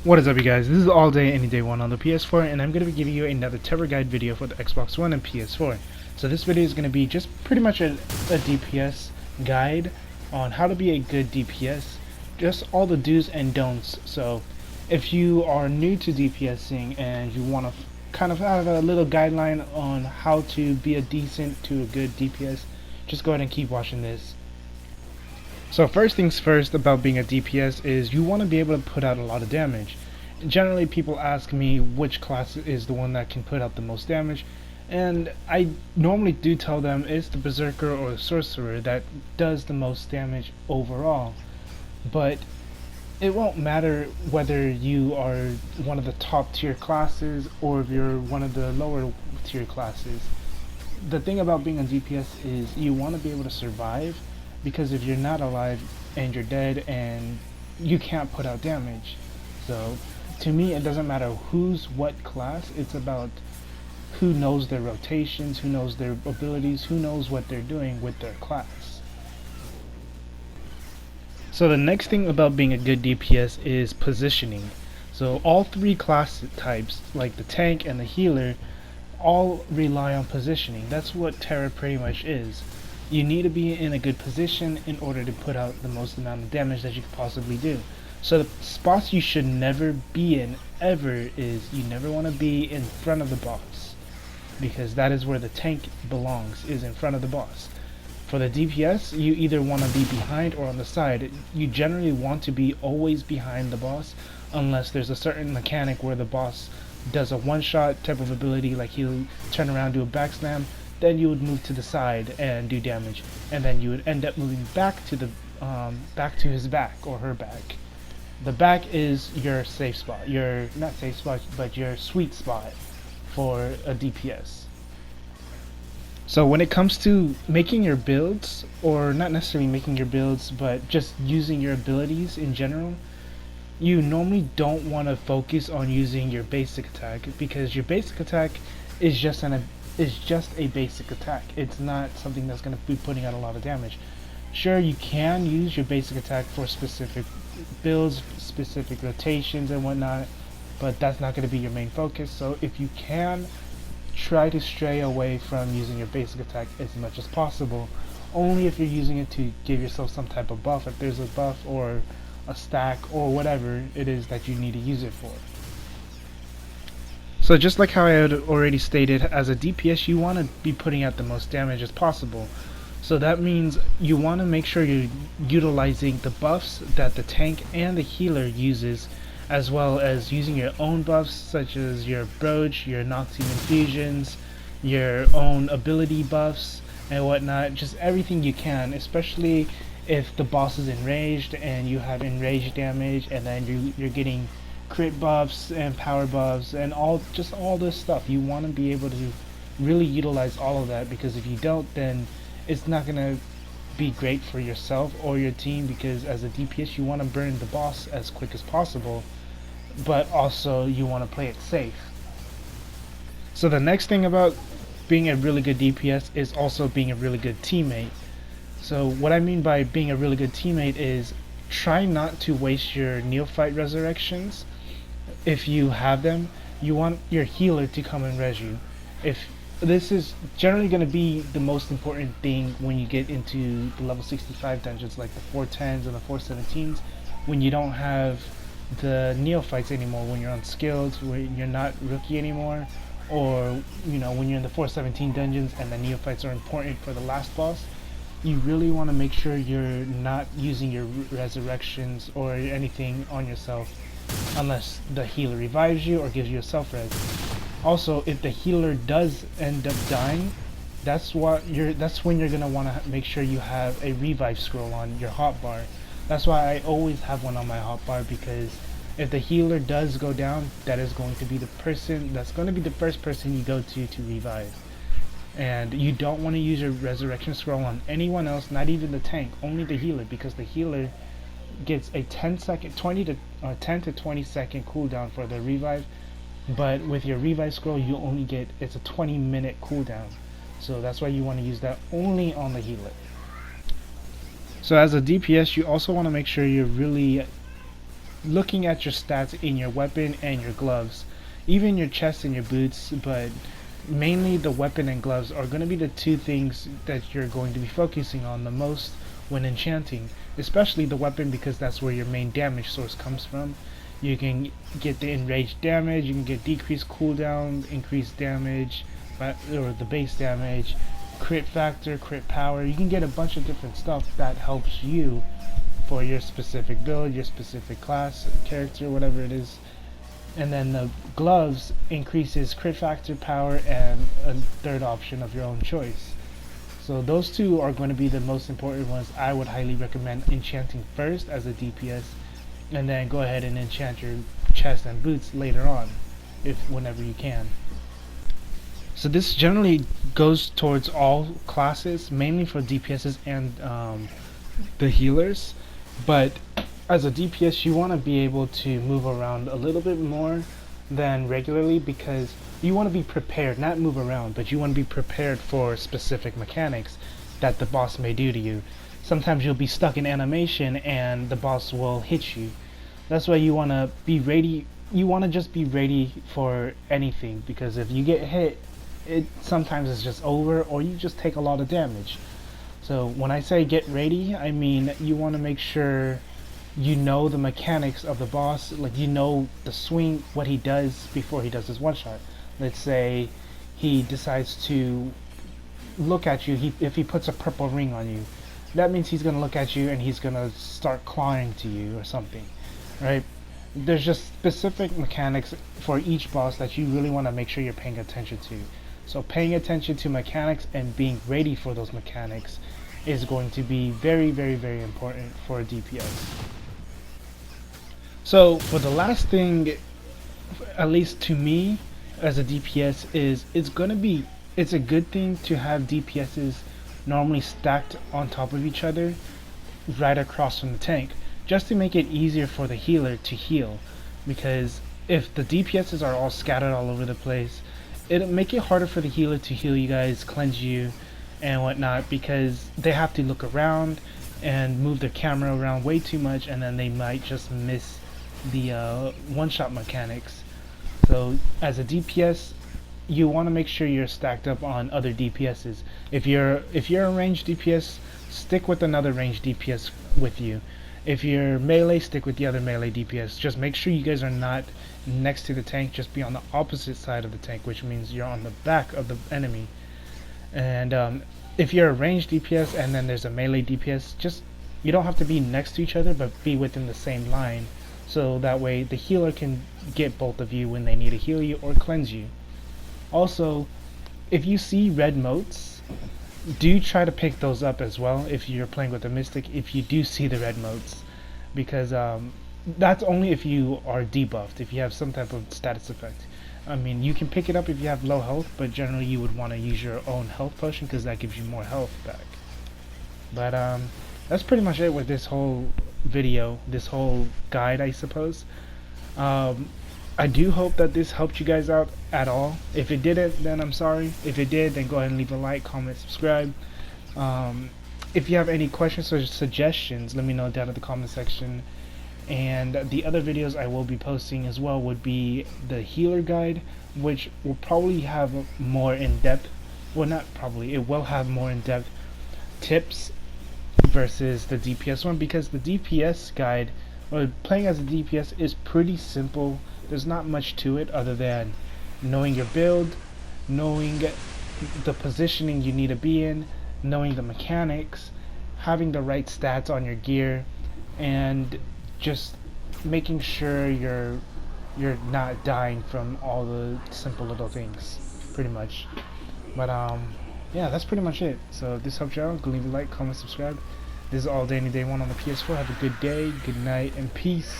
What is up, you guys? This is all day any day one on the PS4, and I'm going to be giving you another Tera guide video for the Xbox One and PS4. So this video is going to be just pretty much a DPS guide on how to be a good DPS, just all the do's and don'ts. So if you are new to DPSing and you want to kind of have a little guideline on how to be a decent to a good DPS, just go ahead and keep watching this. So first things first about being a DPS is you want to be able to put out a lot of damage. Generally people ask me which class is the one that can put out the most damage, and I normally do tell them it's the Berserker or the Sorcerer that does the most damage overall. But it won't matter whether you are one of the top tier classes or if you're one of the lower tier classes. The thing about being a DPS is you want to be able to survive, because if you're not alive and you're dead and you can't put out damage. So to me it doesn't matter who's what class, it's about who knows their rotations, who knows their abilities, who knows what they're doing with their class. So the next thing about being a good DPS is positioning. So all three class types, like the tank and the healer, all rely on positioning. That's what Tera pretty much is. You need to be in a good position in order to put out the most amount of damage that you could possibly do. So the spots you should never be in ever is you never want to be in front of the boss, because that is where the tank belongs, is in front of the boss. For the DPS, you either want to be behind or on the side. You generally want to be always behind the boss, unless there's a certain mechanic where the boss does a one-shot type of ability, like he'll turn around, do a backslam, then you would move to the side and do damage, and then you would end up moving back to the back to his back or her back. The back is your safe spot, your not safe spot, but your sweet spot for a DPS. So when it comes to making your builds, or not necessarily making your builds, but just using your abilities in general, you normally don't want to focus on using your basic attack, because your basic attack is just a basic attack. It's not something that's going to be putting out a lot of damage. Sure, you can use your basic attack for specific builds, specific rotations and whatnot, but that's not going to be your main focus. So if you can, try to stray away from using your basic attack as much as possible, only if you're using it to give yourself some type of buff, if there's a buff or a stack or whatever it is that you need to use it for. So just like how I had already stated, as a DPS you want to be putting out the most damage as possible. So that means you want to make sure you're utilizing the buffs that the tank and the healer uses, as well as using your own buffs such as your broach, your Noxian infusions, your own ability buffs and whatnot. Just everything you can, especially if the boss is enraged and you have enraged damage, and then you're getting crit buffs and power buffs and all this stuff. You want to be able to really utilize all of that, because if you don't, then it's not gonna be great for yourself or your team, because as a DPS you want to burn the boss as quick as possible, but also you want to play it safe. So the next thing about being a really good DPS is also being a really good teammate. So what I mean by being a really good teammate is try not to waste your neophyte resurrections. If you have them, you want your healer to come and res you. If this is generally going to be the most important thing when you get into the level 65 dungeons, like the 410s and the 417s, when you don't have the neophytes anymore, when you're unskilled, when you're not rookie anymore, or when you're in the 417 dungeons and the neophytes are important for the last boss. You really want to make sure you're not using your resurrections or anything on yourself unless the healer revives you or gives you a self-res. Also, if the healer does end up dying, that's when you're gonna want to make sure you have a revive scroll on your hotbar. That's why I always have one on my hotbar, because if the healer does go down, that is going to be the first person you go to revive. And you don't want to use your resurrection scroll on anyone else, not even the tank, only the healer, because the healer gets a 10 to 20 second cooldown for the revive, but with your revive scroll you only get, it's a 20-minute cooldown. So that's why you want to use that only on the healer. So as a DPS you also want to make sure you're really looking at your stats in your weapon and your gloves, even your chest and your boots, but mainly the weapon and gloves are going to be the two things that you're going to be focusing on the most when enchanting, especially the weapon, because that's where your main damage source comes from. You can get the enraged damage, you can get decreased cooldown, increased damage, or the base damage, crit factor, crit power. You can get a bunch of different stuff that helps you for your specific build, your specific class, character, whatever it is. And then the gloves increases crit factor, power, and a third option of your own choice. So those two are going to be the most important ones. I would highly recommend enchanting first as a DPS, and then go ahead and enchant your chest and boots later on, whenever you can. So this generally goes towards all classes, mainly for DPSs and the healers. But as a DPS, you want to be able to move around a little bit more than regularly, because you want to be prepared, not move around, but you want to be prepared for specific mechanics that the boss may do to you. Sometimes you'll be stuck in animation and the boss will hit you. That's why you want to be ready. You want to just be ready for anything, because if you get hit, sometimes it's just over, or you just take a lot of damage. So when I say get ready, I mean you want to make sure you know the mechanics of the boss, like you know the swing, what he does before he does his one shot. Let's say he decides to look at you, if he puts a purple ring on you, that means he's going to look at you and he's going to start clawing to you or something, right? There's just specific mechanics for each boss that you really want to make sure you're paying attention to. So paying attention to mechanics and being ready for those mechanics is going to be very, very, very important for a DPS. So for the last thing, at least to me as a DPS, is it's a good thing to have DPSs normally stacked on top of each other right across from the tank, just to make it easier for the healer to heal. Because if the DPSs are all scattered all over the place, it'll make it harder for the healer to heal you guys, cleanse you and whatnot, because they have to look around and move their camera around way too much, and then they might just miss the one-shot mechanics. So as a DPS, you want to make sure you're stacked up on other DPSs. If you're a ranged DPS, stick with another ranged DPS with you. If you're melee, stick with the other melee DPS. Just make sure you guys are not next to the tank, just be on the opposite side of the tank, which means you're on the back of the enemy. And if you're a ranged DPS and then there's a melee DPS, you don't have to be next to each other, but be within the same line, so that way the healer can get both of you when they need to heal you or cleanse you. Also, if you see red motes, do try to pick those up as well if you're playing with a mystic, if you do see the red motes, because that's only if you are debuffed, if you have some type of status effect. I mean, you can pick it up if you have low health, but generally you would want to use your own health potion, because that gives you more health back. But that's pretty much it with this whole video, this whole guide, I suppose. I do hope that this helped you guys out at all. If it didn't, then I'm sorry. If it did, then go ahead and leave a like, comment, subscribe. If you have any questions or suggestions, let me know down in the comment section. And the other videos I will be posting as well would be the healer guide, which will probably have more in-depth, well, not probably, it will have more in-depth tips versus the DPS one, because the DPS guide, or playing as a DPS, is pretty simple. There's not much to it other than knowing your build, knowing the positioning you need to be in, knowing the mechanics, having the right stats on your gear, and just making sure you're not dying from all the simple little things, pretty much. But yeah, that's pretty much it. So if this helped you out, go leave a like, comment, subscribe. This is All Day Any Day 1 on the PS4. Have a good day, good night, and peace.